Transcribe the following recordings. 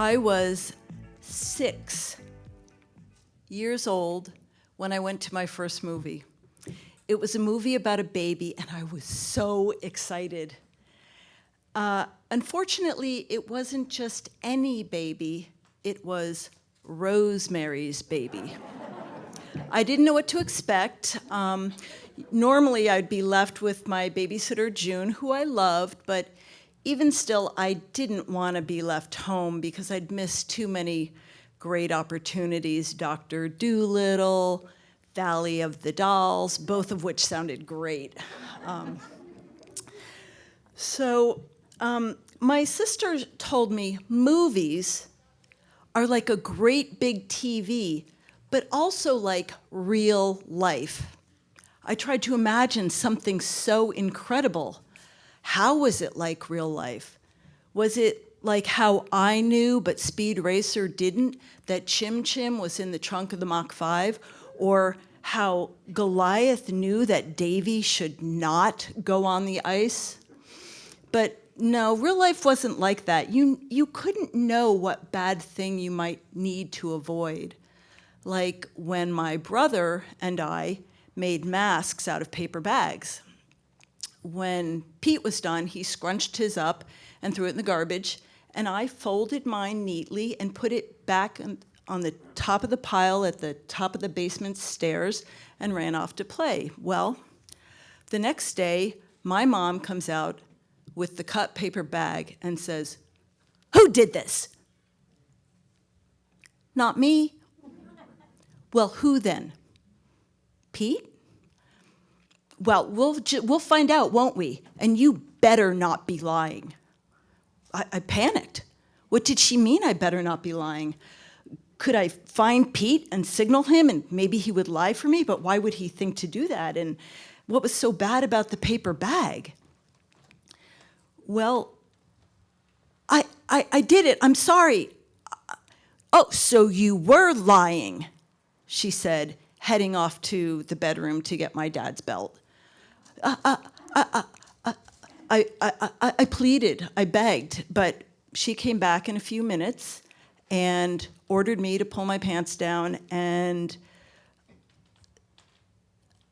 I was 6 years old when I went to my first movie. It was a movie about a baby, and I was so excited. Unfortunately, it wasn't just any baby, it was Rosemary's baby. I didn't know what to expect. Normally, I'd be left with my babysitter, June, who I loved, but even still, I didn't want to be left home because I'd missed too many great opportunities. Dr. Dolittle, Valley of the Dolls, both of which sounded great. My sister told me movies are like a great big TV, but also like real life. I tried to imagine something so incredible. How was it like real life? Was it like how I knew but Speed Racer didn't, that Chim Chim was in the trunk of the Mach 5? Or how Goliath knew that Davy should not go on the ice? But no, real life wasn't like that. You couldn't know what bad thing you might need to avoid. Like when my brother and I made masks out of paper bags. When Pete was done, he scrunched his up and threw it in the garbage, and I folded mine neatly and put it back on the top of the pile at the top of the basement stairs and ran off to play. Well, the next day, my mom comes out with the cut paper bag and says, "Who did this?" "Not me." "Well, who then?" "Pete?" "Well, we'll find out, won't we? And you better not be lying." I panicked. What did she mean I better not be lying? Could I find Pete and signal him and maybe he would lie for me? But why would he think to do that? And what was so bad about the paper bag? "Well, I did it. I'm sorry." "Oh, so you were lying," she said, heading off to the bedroom to get my dad's belt. I pleaded, I begged, but she came back in a few minutes and ordered me to pull my pants down, and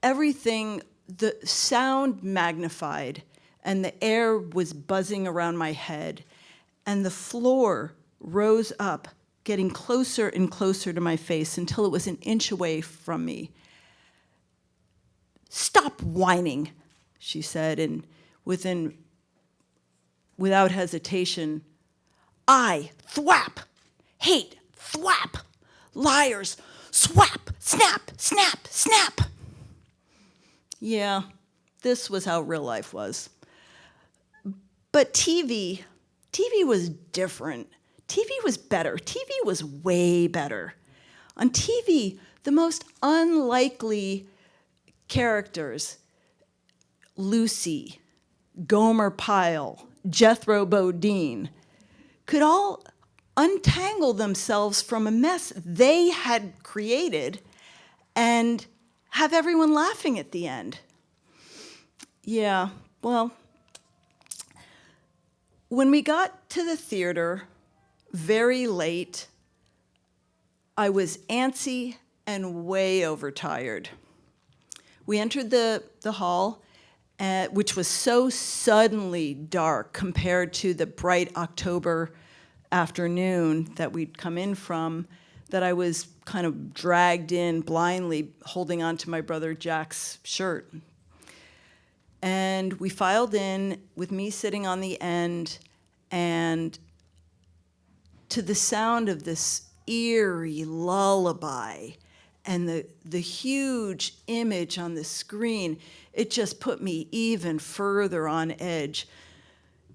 everything, the sound magnified, and the air was buzzing around my head, and the floor rose up, getting closer and closer to my face until it was an inch away from me. "Stop whining," she said, and without hesitation, "I, thwap, hate, thwap, liars, swap, snap, snap, snap." Yeah, this was how real life was. But TV was different. TV was better. TV was way better. On TV, the most unlikely characters, Lucy, Gomer Pyle, Jethro Bodine, could all untangle themselves from a mess they had created and have everyone laughing at the end. Yeah, well, when we got to the theater very late, I was antsy and way overtired. We entered the hall, which was so suddenly dark compared to the bright October afternoon that we'd come in from, that I was kind of dragged in blindly, holding on to my brother Jack's shirt. And we filed in with me sitting on the end, and to the sound of this eerie lullaby and the huge image on the screen, it just put me even further on edge.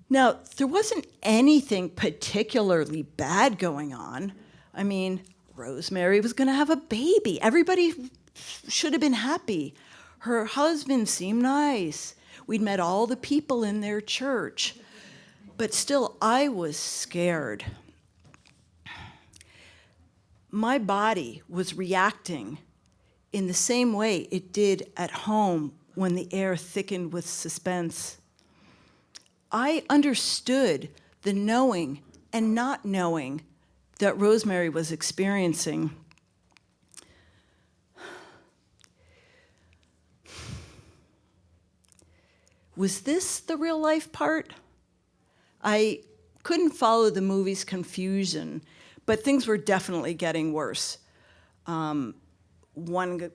Now, there wasn't anything particularly bad going on. I mean, Rosemary was going to have a baby. Everybody should have been happy. Her husband seemed nice. We'd met all the people in their church. But still, I was scared. My body was reacting in the same way it did at home when the air thickened with suspense. I understood the knowing and not knowing that Rosemary was experiencing. Was this the real life part? I couldn't follow the movie's confusion, but things were definitely getting worse. One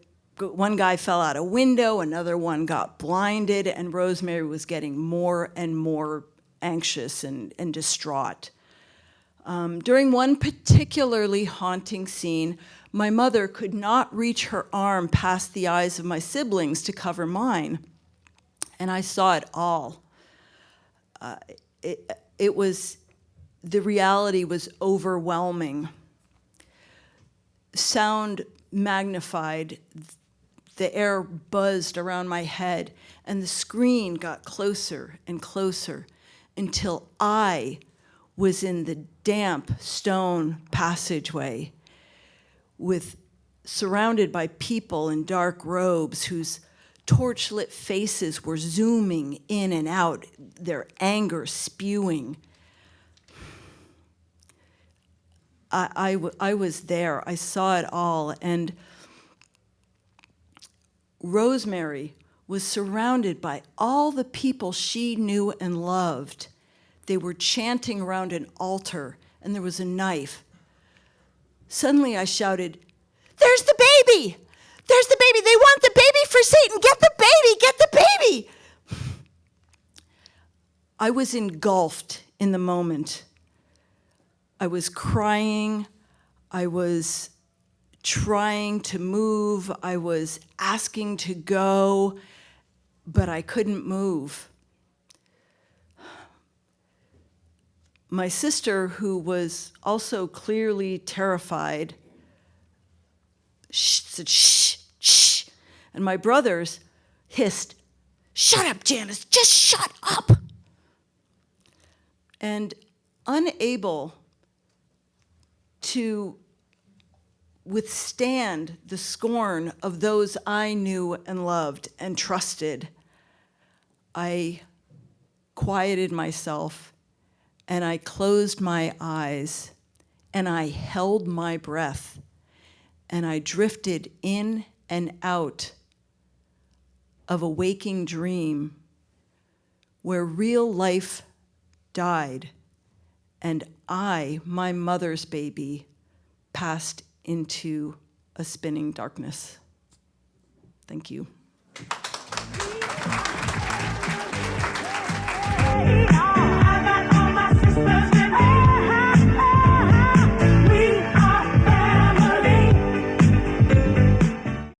guy fell out a window, another one got blinded, and Rosemary was getting more and more anxious and distraught. During one particularly haunting scene, my mother could not reach her arm past the eyes of my siblings to cover mine, and I saw it all. The reality was overwhelming. Sound magnified, the air buzzed around my head, and the screen got closer and closer until I was in the damp stone passageway, surrounded by people in dark robes whose torchlit faces were zooming in and out, their anger spewing. I was there. I saw it all. And Rosemary was surrounded by all the people she knew and loved. They were chanting around an altar, and there was a knife. Suddenly I shouted, "There's the baby! There's the baby! They want the baby for Satan! Get the baby! Get the baby!" I was engulfed in the moment. I was crying. I was trying to move. I was asking to go, but I couldn't move. My sister, who was also clearly terrified, said, "Shh, shh." And my brothers hissed, "Shut up, Janice, just shut up." And unable to withstand the scorn of those I knew and loved and trusted, I quieted myself and I closed my eyes and I held my breath and I drifted in and out of a waking dream where real life died and I, my mother's baby, passed into a spinning darkness. Thank you.